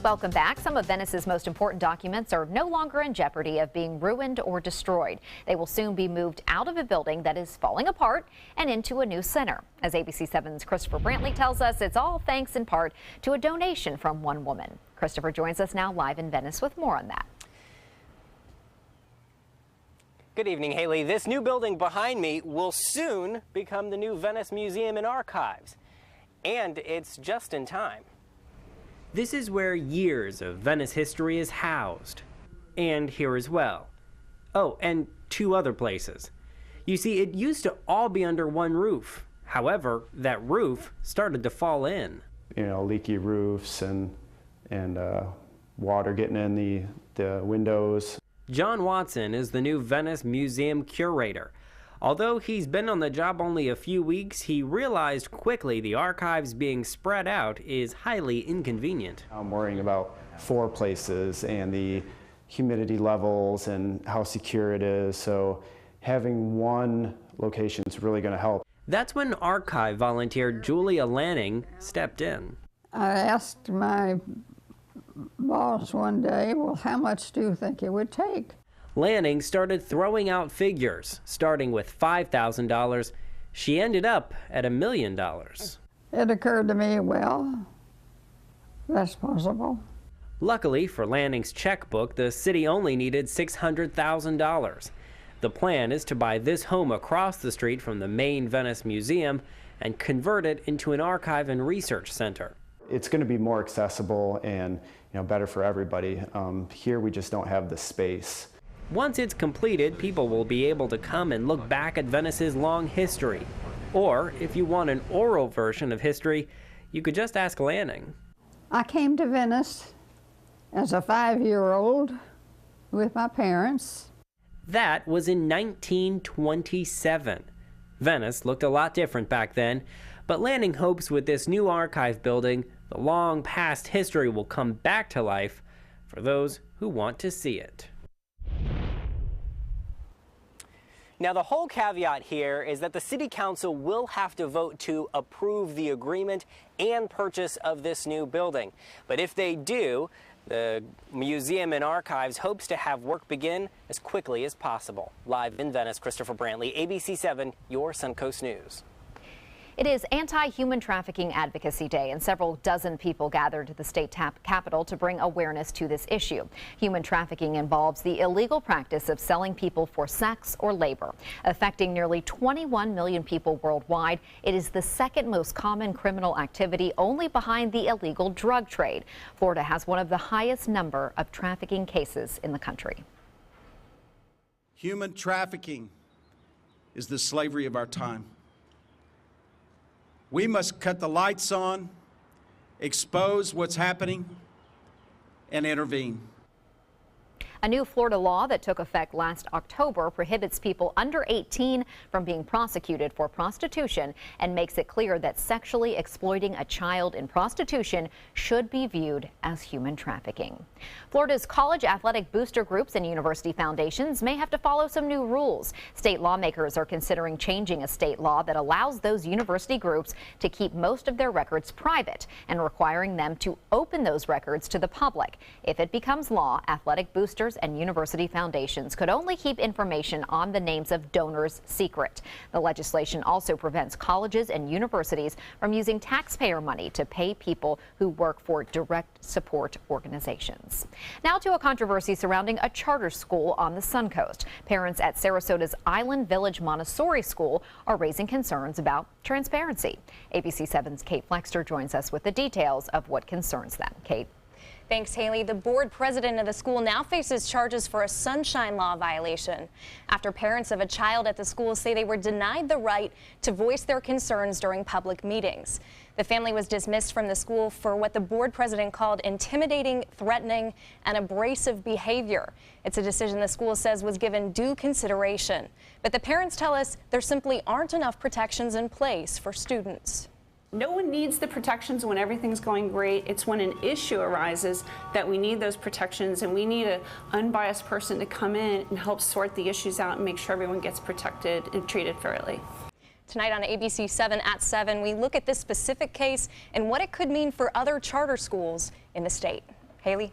Welcome back. Some of Venice's most important documents are no longer in jeopardy of being ruined or destroyed. They will soon be moved out of a building that is falling apart and into a new center. As ABC 7's Christopher Brantley tells us, it's all thanks in part to a donation from one woman. Christopher joins us now live in Venice with more on that. Good evening, Haley. This new building behind me will soon become the new Venice Museum and Archives. And it's just in time. This is where years of Venice history is housed. And here as well. Oh, and two other places. You see, it used to all be under one roof. However, that roof started to fall in. You know, leaky roofs and water getting in the windows. John Watson is the new Venice Museum curator. Although he's been on the job only a few weeks, he realized quickly the archives being spread out is highly inconvenient. I'm worrying about 4 places and the humidity levels and how secure it is, so having one location is really going to help. That's when archive volunteer Julia Lanning stepped in. I asked my boss one day, well, how much do you think it would take? Lanning started throwing out figures, starting with $5,000. She ended up at $1 million. It occurred to me, well, that's possible. Luckily for Lanning's checkbook, the city only needed $600,000. The plan is to buy this home across the street from the main Venice Museum and convert it into an archive and research center. It's going to be more accessible and better for everybody. Here we just don't have the space. Once it's completed, people will be able to come and look back at Venice's long history. Or, if you want an oral version of history, you could just ask Lanning. I came to Venice as a 5-year-old with my parents. That was in 1927. Venice looked a lot different back then, but Lanning hopes with this new archive building, the long past history will come back to life for those who want to see it. Now, the whole caveat here is that the City Council will have to vote to approve the agreement and purchase of this new building. But if they do, the Museum and Archives hopes to have work begin as quickly as possible. Live in Venice, Christopher Brantley, ABC 7, your Suncoast News. It is Anti-Human Trafficking Advocacy Day, and several dozen people gathered at the state capitol to bring awareness to this issue. Human trafficking involves the illegal practice of selling people for sex or labor. Affecting nearly 21 million people worldwide, it is the second most common criminal activity, only behind the illegal drug trade. Florida has one of the highest number of trafficking cases in the country. Human trafficking is the slavery of our time. We must cut the lights on, expose what's happening, and intervene. A new Florida law that took effect last October prohibits people under 18 from being prosecuted for prostitution and makes it clear that sexually exploiting a child in prostitution should be viewed as human trafficking. Florida's college athletic booster groups and university foundations may have to follow some new rules. State lawmakers are considering changing a state law that allows those university groups to keep most of their records private and requiring them to open those records to the public. If it becomes law, athletic boosters and university foundations could only keep information on the names of donors secret. The legislation also prevents colleges and universities from using taxpayer money to pay people who work for direct support organizations. Now to a controversy surrounding a charter school on the Suncoast. Parents at Sarasota's Island Village Montessori School are raising concerns about transparency. ABC 7's Kate Flexter joins us with the details of what concerns them. Kate. Thanks, Haley. The board president of the school now faces charges for a sunshine law violation after parents of a child at the school say they were denied the right to voice their concerns during public meetings. The family was dismissed from the school for what the board president called intimidating, threatening, and abrasive behavior. It's a decision the school says was given due consideration. But the parents tell us there simply aren't enough protections in place for students. No one needs the protections when everything's going great. It's when an issue arises that we need those protections, and we need an unbiased person to come in and help sort the issues out and make sure everyone gets protected and treated fairly. Tonight on ABC 7 at 7, we look at this specific case and what it could mean for other charter schools in the state. Haley?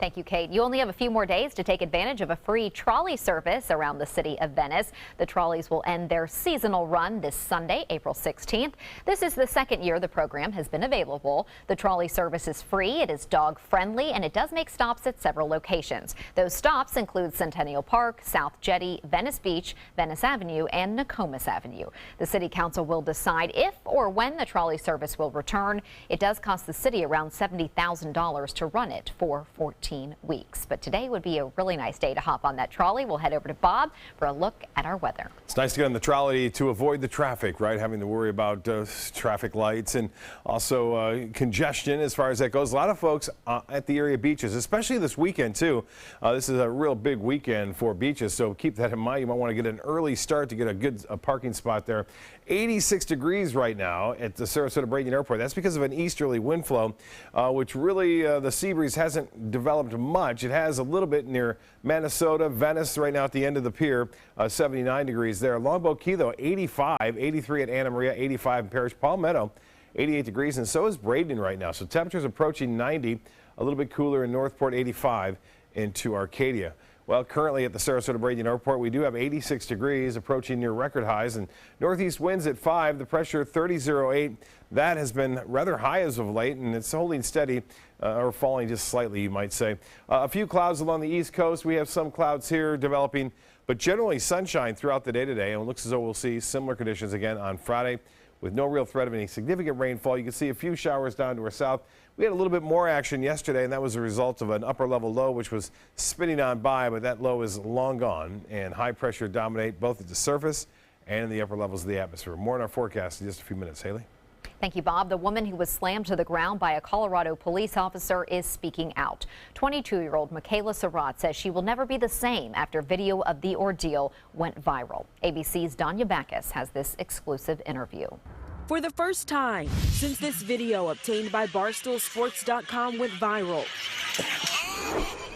Thank you, Kate. You only have a few more days to take advantage of a free trolley service around the city of Venice. The trolleys will end their seasonal run this Sunday, April 16th. This is the second year the program has been available. The trolley service is free, it is dog friendly, and it does make stops at several locations. Those stops include Centennial Park, South Jetty, Venice Beach, Venice Avenue, and Nokomis Avenue. The City Council will decide if or when the trolley service will return. It does cost the city around $70,000 to run it for 14 weeks. But today would be a really nice day to hop on that trolley. We'll head over to Bob for a look at our weather. It's nice to get on the trolley to avoid the traffic, right? Having to worry about traffic lights and also congestion as far as that goes. A lot of folks at the area beaches, especially this weekend too. This is a real big weekend for beaches, so keep that in mind. You might want to get an early start to get a good parking spot there. 86 degrees right now at the Sarasota-Bradenton Airport. That's because of an easterly wind flow, which really the sea breeze hasn't developed much. It has a little bit near Minnesota, Venice right now at the end of the pier, 79 degrees there. Longboat Key though, 85, 83 at Anna Maria, 85 in Parish Palmetto, 88 degrees, and so is Bradenton right now. So temperatures approaching 90, a little bit cooler in Northport, 85 into Arcadia. Well, currently at the Sarasota-Bradenton Airport, we do have 86 degrees, approaching near record highs, and northeast winds at 5, the pressure 30.08. That has been rather high as of late, and it's holding steady or falling just slightly, you might say. A few clouds along the east coast. We have some clouds here developing, but generally sunshine throughout the day today, and it looks as though we'll see similar conditions again on Friday with no real threat of any significant rainfall. You can see a few showers down to our south. We had a little bit more action yesterday, and that was a result of an upper level low which was spinning on by, but that low is long gone, and high pressure dominate both at the surface and in the upper levels of the atmosphere. More on our forecast in just a few minutes. Haley? Thank you, Bob. The woman who was slammed to the ground by a Colorado police officer is speaking out. 22-year-old Michaela Surratt says she will never be the same after video of the ordeal went viral. ABC's Danya Backus has this exclusive interview. For the first time since this video obtained by BarstoolSports.com went viral,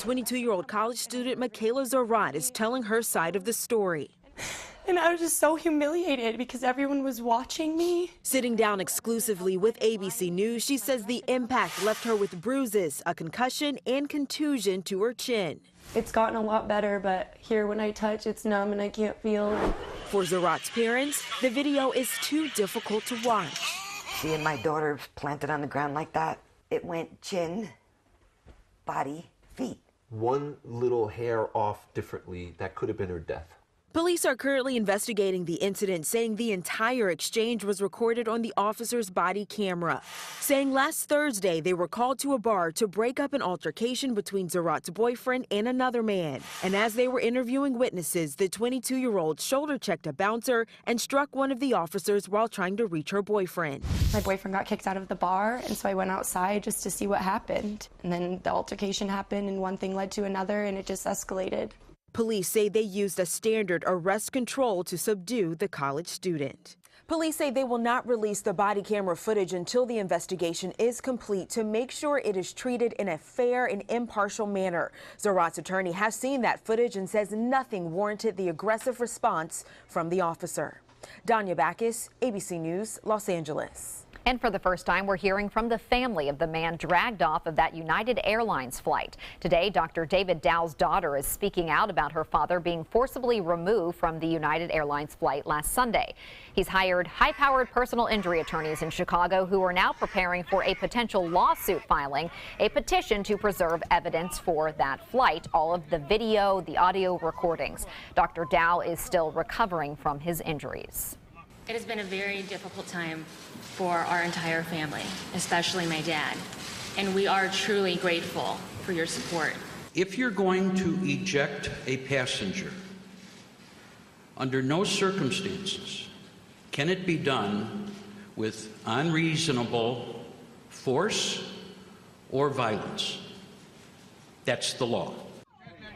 22-year-old college student Michaela Surratt is telling her side of the story. And I was just so humiliated because everyone was watching me. Sitting down exclusively with ABC News, she says the impact left her with bruises, a concussion, and contusion to her chin. It's gotten a lot better, but here when I touch, it's numb and I can't feel. For Surratt's parents, the video is too difficult to watch. Seeing my daughter planted on the ground like that, it went chin, body, feet. One little hair off differently, that could have been her death. Police are currently investigating the incident, saying the entire exchange was recorded on the officer's body camera, saying last Thursday they were called to a bar to break up an altercation between Surratt's boyfriend and another man. And as they were interviewing witnesses, the 22-year-old shoulder-checked a bouncer and struck one of the officers while trying to reach her boyfriend. My boyfriend got kicked out of the bar, and so I went outside just to see what happened. And then the altercation happened, and one thing led to another, and it just escalated. Police say they used a standard arrest control to subdue the college student. Police say they will not release the body camera footage until the investigation is complete to make sure it is treated in a fair and impartial manner. Surratt's attorney has seen that footage and says nothing warranted the aggressive response from the officer. Danya Backus, ABC News, Los Angeles. And for the first time, we're hearing from the family of the man dragged off of that United Airlines flight. Today, Dr. David Dow's daughter is speaking out about her father being forcibly removed from the United Airlines flight last Sunday. He's hired high-powered personal injury attorneys in Chicago who are now preparing for a potential lawsuit filing a petition to preserve evidence for that flight, all of the video, the audio recordings. Dr. Dow is still recovering from his injuries. It has been a very difficult time for our entire family, especially my dad, and we are truly grateful for your support. If you're going to eject a passenger, under no circumstances can it be done with unreasonable force or violence. That's the law.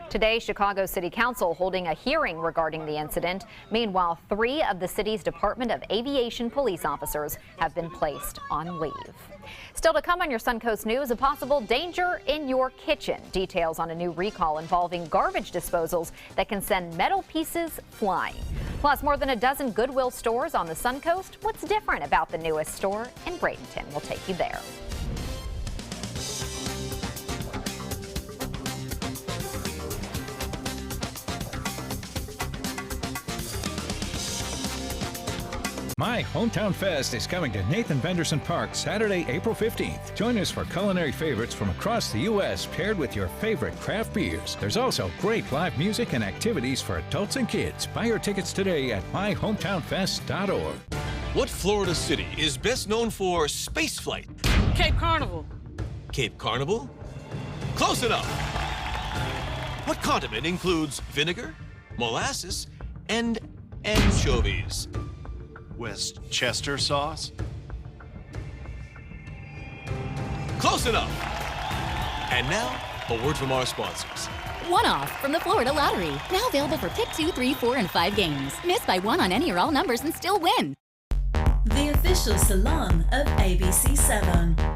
Today, Chicago City Council holding a hearing regarding the incident. Meanwhile, 3 of the city's Department of Aviation police officers have been placed on leave. Still to come on your Suncoast News, a possible danger in your kitchen. Details on a new recall involving garbage disposals that can send metal pieces flying. Plus, more than a dozen Goodwill stores on the Suncoast. What's different about the newest store in Bradenton? We'll take you there. My Hometown Fest is coming to Nathan Benderson Park Saturday, April 15th. Join us for culinary favorites from across the U.S. paired with your favorite craft beers. There's also great live music and activities for adults and kids. Buy your tickets today at myhometownfest.org. What Florida city is best known for spaceflight? Cape Carnival. Cape Carnival? Close enough. What condiment includes vinegar, molasses, and anchovies? Westchester sauce? Close enough. And now, a word from our sponsors. One-off from the Florida Lottery. Now available for pick 2, 3, 4, and 5 games. Miss by one on any or all numbers and still win. The official salon of ABC7.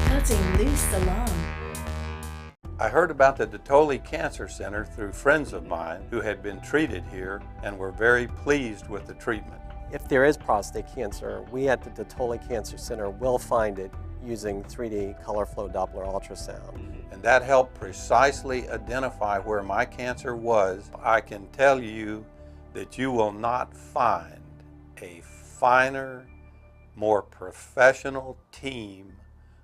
Cutting loose salon. I heard about the Dotoli Cancer Center through friends of mine who had been treated here and were very pleased with the treatment. If there is prostate cancer, we at the Dotoli Cancer Center will find it using 3D color flow Doppler ultrasound. And that helped precisely identify where my cancer was. I can tell you that you will not find a finer, more professional team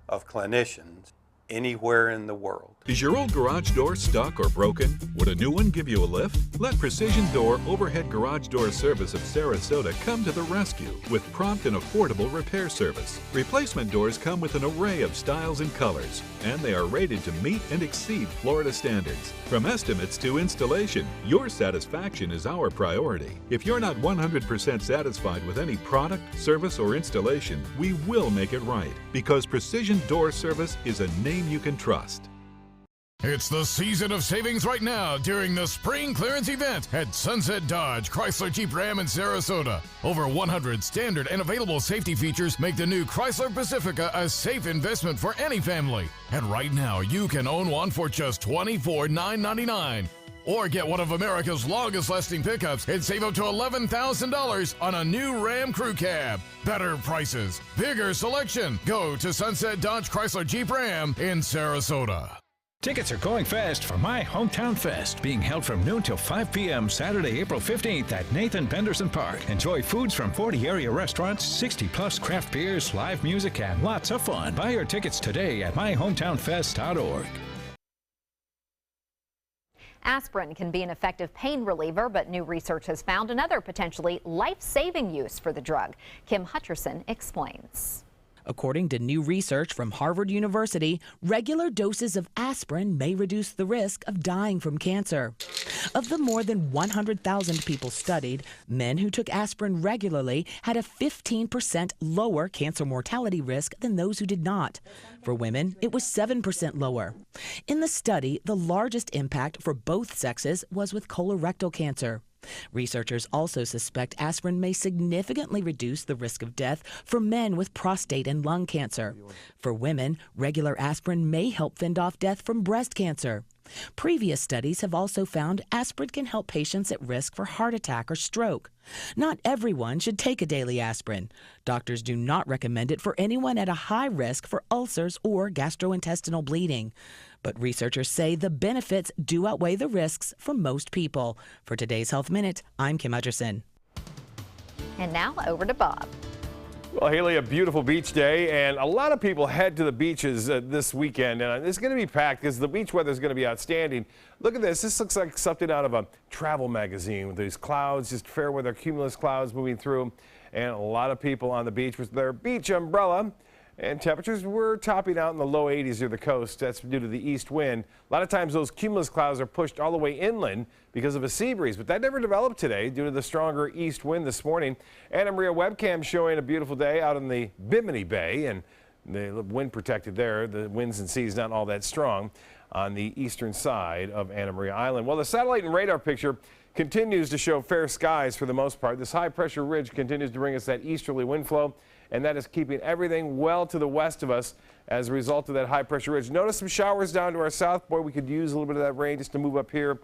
of clinicians anywhere in the world. Is your old garage door stuck or broken? Would a new one give you a lift? Let Precision Door Overhead Garage Door Service of Sarasota come to the rescue with prompt and affordable repair service. Replacement doors come with an array of styles and colors, and they are rated to meet and exceed Florida standards. From estimates to installation, your satisfaction is our priority. If you're not 100% satisfied with any product, service, or installation, we will make it right, because Precision Door Service is a name you can trust. It's the season of savings right now during the spring clearance event at Sunset Dodge Chrysler Jeep Ram in Sarasota. Over 100 standard and available safety features make the new Chrysler Pacifica a safe investment for any family. And right now, you can own one for just $24,999. Or get one of America's longest lasting pickups and save up to $11,000 on a new Ram Crew Cab. Better prices, bigger selection. Go to Sunset Dodge Chrysler Jeep Ram in Sarasota. Tickets are going fast for My Hometown Fest, being held from noon till 5 p.m. Saturday, April 15th at Nathan Benderson Park. Enjoy foods from 40 area restaurants, 60-plus craft beers, live music, and lots of fun. Buy your tickets today at myhometownfest.org. Aspirin can be an effective pain reliever, but new research has found another potentially life-saving use for the drug. Kim Hutcherson explains. According to new research from Harvard University, regular doses of aspirin may reduce the risk of dying from cancer. Of the more than 100,000 people studied, men who took aspirin regularly had a 15% lower cancer mortality risk than those who did not. For women, it was 7% lower. In the study, the largest impact for both sexes was with colorectal cancer. Researchers also suspect aspirin may significantly reduce the risk of death for men with prostate and lung cancer. For women, regular aspirin may help fend off death from breast cancer. Previous studies have also found aspirin can help patients at risk for heart attack or stroke. Not everyone should take a daily aspirin. Doctors do not recommend it for anyone at a high risk for ulcers or gastrointestinal bleeding. But researchers say the benefits do outweigh the risks for most people. For today's Health Minute, I'm Kim Hutcherson. And now over to Bob. Well, Haley, a beautiful beach day, and a lot of people head to the beaches this weekend. And it's going to be packed because the beach weather is going to be outstanding. Look at this. This looks like something out of a travel magazine with these clouds, just fair weather cumulus clouds moving through, and a lot of people on the beach with their beach umbrella. And temperatures were topping out in the low 80s near the coast. That's due to the east wind. A lot of times those cumulus clouds are pushed all the way inland because of a sea breeze, but that never developed today due to the stronger east wind this morning. Anna Maria webcam showing a beautiful day out in the Bimini Bay, and the wind protected there. The winds and seas not all that strong on the eastern side of Anna Maria Island. Well, the satellite and radar picture continues to show fair skies for the most part. This high pressure ridge continues to bring us that easterly wind flow, and that is keeping everything well to the west of us as a result of that high pressure ridge. Notice some showers down to our south. Boy, we could use a little bit of that rain just to move up here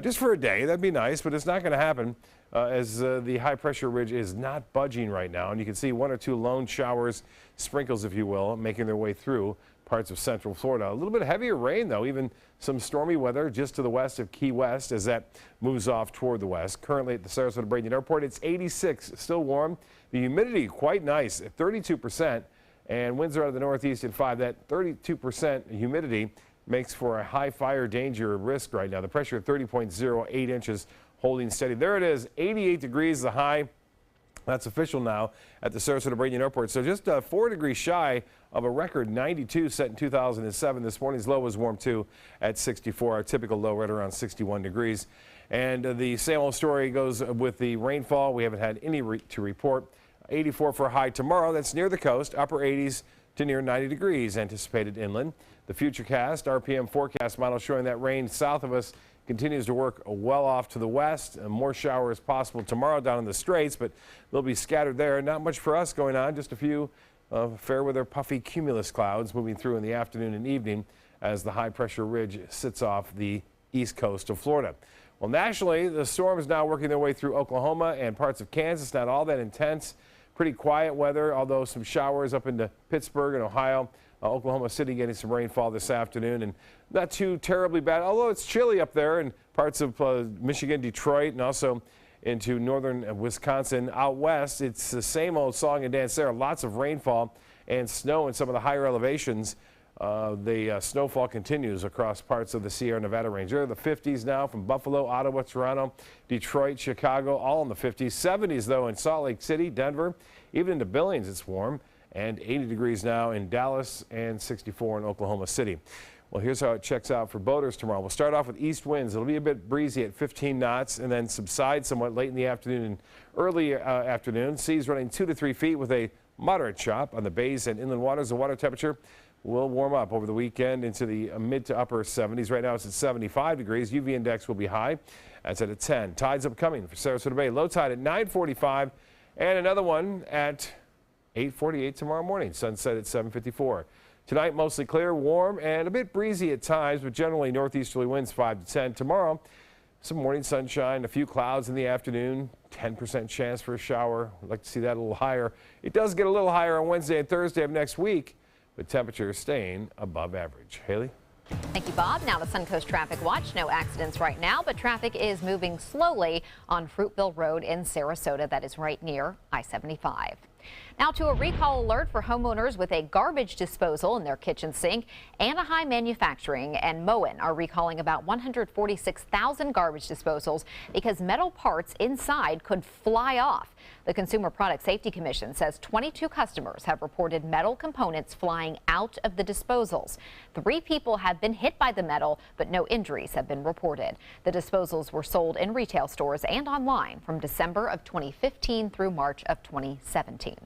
just for a day. That'd be nice, but it's not going to happen as the high pressure ridge is not budging right now. And you can see 1 or 2 lone showers, sprinkles, if you will, making their way through parts of central Florida. A little bit heavier rain, though, even some stormy weather just to the west of Key West as that moves off toward the west. Currently at the Sarasota-Bradenton Airport, it's 86, still warm. The humidity quite nice at 32%, and winds are out of the northeast at 5. That 32% humidity makes for a high fire danger risk right now. The pressure at 30.08 inches, holding steady. There it is, 88 degrees the high. That's official now at the Sarasota-Bradenton Airport. So just 4 degrees shy of a record 92 set in 2007. This morning's low was warm too at 64. Our typical low right around 61 degrees. And the same old story goes with the rainfall. We haven't had any to report. 84 for a high tomorrow. That's near the coast. Upper 80s to near 90 degrees anticipated inland. The Futurecast RPM forecast model showing that rain south of us continues to work well off to the west. More showers possible tomorrow down in the Straits, but they'll be scattered there. Not much for us going on, just a few fair weather puffy cumulus clouds moving through in the afternoon and evening as the high pressure ridge sits off the east coast of Florida. Well, nationally, the storm is now working their way through Oklahoma and parts of Kansas. Not all that intense. Pretty quiet weather, although some showers up into Pittsburgh and Ohio. Oklahoma City getting some rainfall this afternoon, and not too terribly bad, although it's chilly up there in parts of Michigan, Detroit, and also into northern Wisconsin. Out west, it's the same old song and dance there. Lots of rainfall and snow in some of the higher elevations. The snowfall continues across parts of the Sierra Nevada range. There are the 50s now from Buffalo, Ottawa, Toronto, Detroit, Chicago, all in the 50s. 70s, though, in Salt Lake City, Denver, even into Billings, it's warm. And 80 degrees now in Dallas and 64 in Oklahoma City. Well, here's how it checks out for boaters tomorrow. We'll start off with east winds. It'll be a bit breezy at 15 knots and then subside somewhat late in the afternoon and early afternoon. Seas running 2 to 3 feet with a moderate chop on the bays and inland waters. The water temperature will warm up over the weekend into the mid to upper 70s. Right now it's at 75 degrees. UV index will be high. That's at a 10. Tides upcoming for Sarasota Bay. Low tide at 9:45 and another one at 8:48 tomorrow morning. Sunset at 7:54. Tonight, mostly clear, warm, and a bit breezy at times, but generally northeasterly winds 5 to 10. Tomorrow, some morning sunshine, a few clouds in the afternoon, 10% chance for a shower. I'd like to see that a little higher. It does get a little higher on Wednesday and Thursday of next week, but temperatures staying above average. Haley? Thank you, Bob. Now the Suncoast Traffic Watch. No accidents right now, but traffic is moving slowly on Fruitville Road in Sarasota. That is right near I-75. Now to a recall alert for homeowners with a garbage disposal in their kitchen sink. Anaheim Manufacturing and Moen are recalling about 146,000 garbage disposals because metal parts inside could fly off. The Consumer Product Safety Commission says 22 customers have reported metal components flying out of the disposals. 3 people have been hit by the metal, but no injuries have been reported. The disposals were sold in retail stores and online from December of 2015 through March of 2017.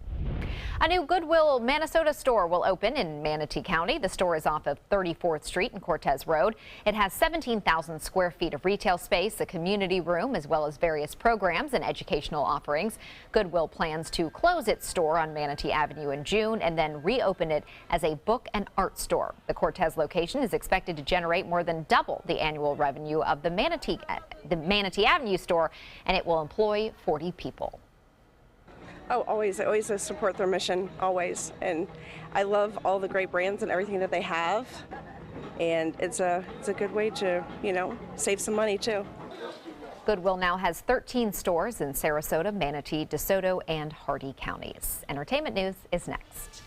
A new Goodwill Minnesota store will open in Manatee County. The store is off of 34th Street and Cortez Road. It has 17,000 square feet of retail space, a community room, as well as various programs and educational offerings. Goodwill plans to close its store on Manatee Avenue in June and then reopen it as a book and art store. The Cortez location is expected to generate more than double the annual revenue of the Manatee Avenue store, and it will employ 40 people. Oh, always support their mission, always. And I love all the great brands and everything that they have. And it's a good way to, save some money too. Goodwill now has 13 stores in Sarasota, Manatee, DeSoto, and Hardee counties. Entertainment news is next.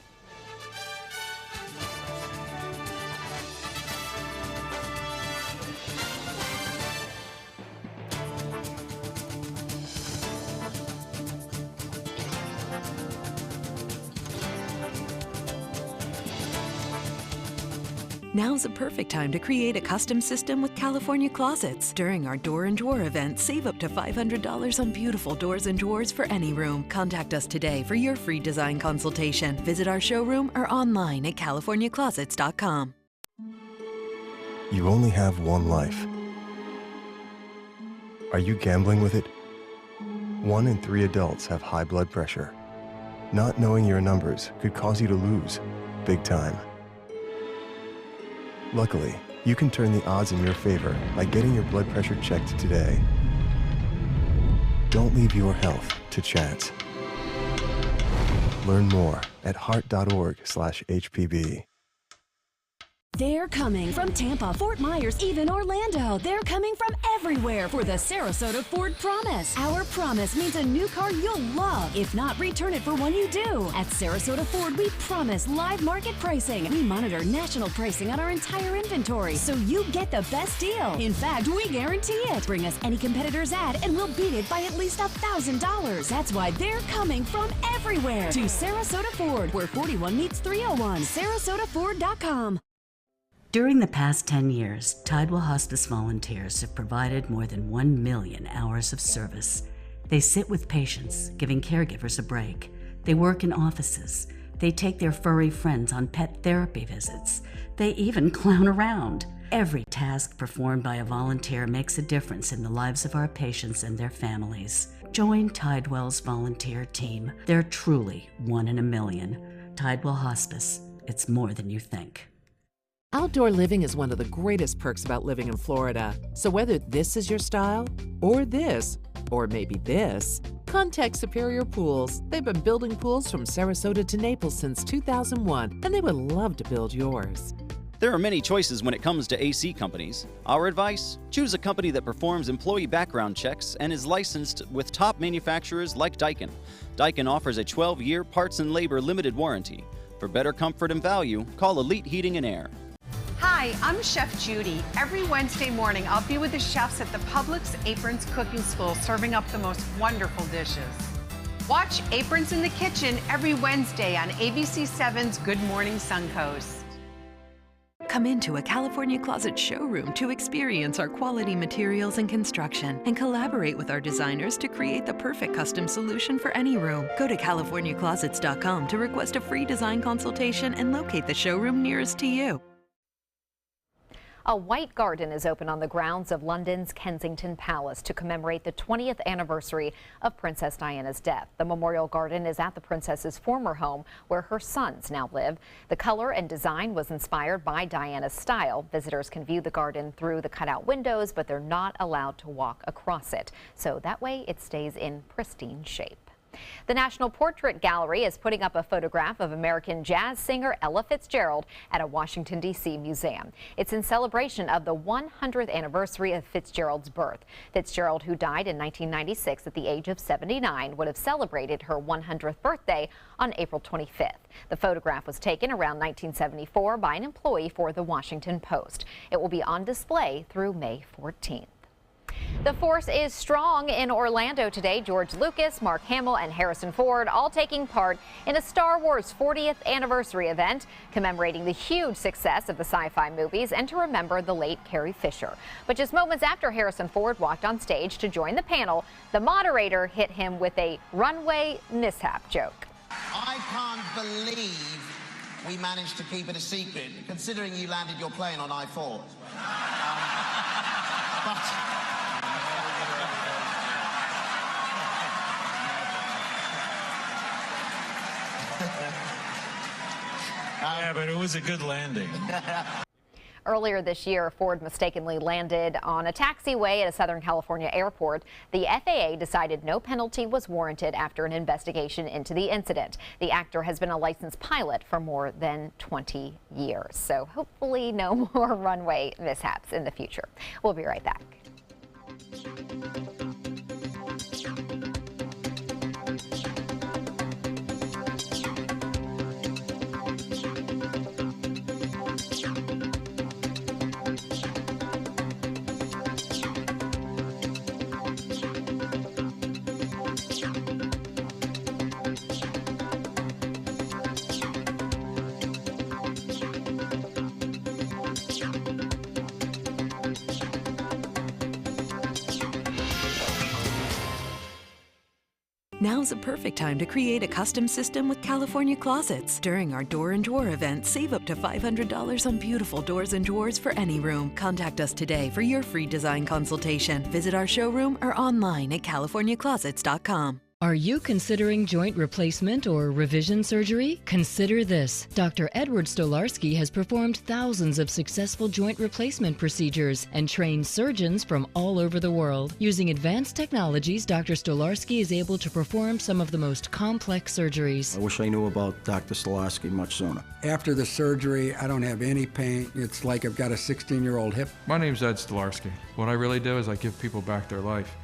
Now's the perfect time to create a custom system with California Closets. During our Door and Drawer event, save up to $500 on beautiful doors and drawers for any room. Contact us today for your free design consultation. Visit our showroom or online at californiaclosets.com. You only have one life. Are you gambling with it? 1 in 3 adults have high blood pressure. Not knowing your numbers could cause you to lose big time. Luckily, you can turn the odds in your favor by getting your blood pressure checked today. Don't leave your health to chance. Learn more at heart.org/HPV. They're coming from Tampa, Fort Myers, even Orlando. They're coming from everywhere for the Sarasota Ford Promise. Our promise means a new car you'll love. If not, return it for one you do. At Sarasota Ford, we promise live market pricing. We monitor national pricing on our entire inventory, so you get the best deal. In fact, we guarantee it. Bring us any competitor's ad, and we'll beat it by at least $1,000. That's why they're coming from everywhere to Sarasota Ford, where 41 meets 301. SarasotaFord.com. During the past 10 years, Tidewell Hospice volunteers have provided more than 1 million hours of service. They sit with patients, giving caregivers a break. They work in offices. They take their furry friends on pet therapy visits. They even clown around. Every task performed by a volunteer makes a difference in the lives of our patients and their families. Join Tidewell's volunteer team. They're truly 1 in a million. Tidewell Hospice. It's more than you think. Outdoor living is one of the greatest perks about living in Florida. So whether this is your style, or this, or maybe this, contact Superior Pools. They've been building pools from Sarasota to Naples since 2001, and they would love to build yours. There are many choices when it comes to AC companies. Our advice? Choose a company that performs employee background checks and is licensed with top manufacturers like Daikin. Daikin offers a 12-year parts and labor limited warranty. For better comfort and value, call Elite Heating and Air. Hi, I'm Chef Judy. Every Wednesday morning, I'll be with the chefs at the Publix Aprons Cooking School serving up the most wonderful dishes. Watch Aprons in the Kitchen every Wednesday on ABC7's Good Morning Suncoast. Come into a California Closet showroom to experience our quality materials and construction and collaborate with our designers to create the perfect custom solution for any room. Go to CaliforniaClosets.com to request a free design consultation and locate the showroom nearest to you. A white garden is open on the grounds of London's Kensington Palace to commemorate the 20th anniversary of Princess Diana's death. The memorial garden is at the princess's former home where her sons now live. The color and design was inspired by Diana's style. Visitors can view the garden through the cutout windows, but they're not allowed to walk across it. So that way it stays in pristine shape. The National Portrait Gallery is putting up a photograph of American jazz singer Ella Fitzgerald at a Washington, D.C. museum. It's in celebration of the 100th anniversary of Fitzgerald's birth. Fitzgerald, who died in 1996 at the age of 79, would have celebrated her 100th birthday on April 25th. The photograph was taken around 1974 by an employee for the Washington Post. It will be on display through May 14th. The force is strong in Orlando today. George Lucas, Mark Hamill, and Harrison Ford all taking part in a Star Wars 40th anniversary event commemorating the huge success of the sci-fi movies and to remember the late Carrie Fisher. But just moments after Harrison Ford walked on stage to join the panel, the moderator hit him with a runway mishap joke. I can't believe we managed to keep it a secret, considering you landed your plane on I-4. Yeah, but it was a good landing. Earlier this year, Ford mistakenly landed on a taxiway at a Southern California airport. The FAA decided no penalty was warranted after an investigation into the incident. The actor has been a licensed pilot for more than 20 years. So hopefully no more runway mishaps in the future. We'll be right back. Now's a perfect time to create a custom system with California Closets. During our Door and Drawer event, save up to $500 on beautiful doors and drawers for any room. Contact us today for your free design consultation. Visit our showroom or online at CaliforniaClosets.com. Are you considering joint replacement or revision surgery? Consider this. Dr. Edward Stolarski has performed thousands of successful joint replacement procedures and trained surgeons from all over the world. Using advanced technologies, Dr. Stolarski is able to perform some of the most complex surgeries. I wish I knew about Dr. Stolarski much sooner. After the surgery, I don't have any pain. It's like I've got a 16-year-old hip. My name's Ed Stolarski. What I really do is I give people back their life.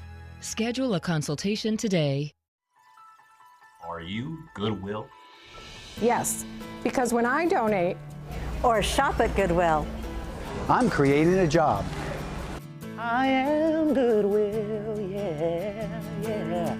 Schedule a consultation today. Are you Goodwill? Yes, because when I donate or shop at Goodwill, I'm creating a job. I am Goodwill, yeah, yeah.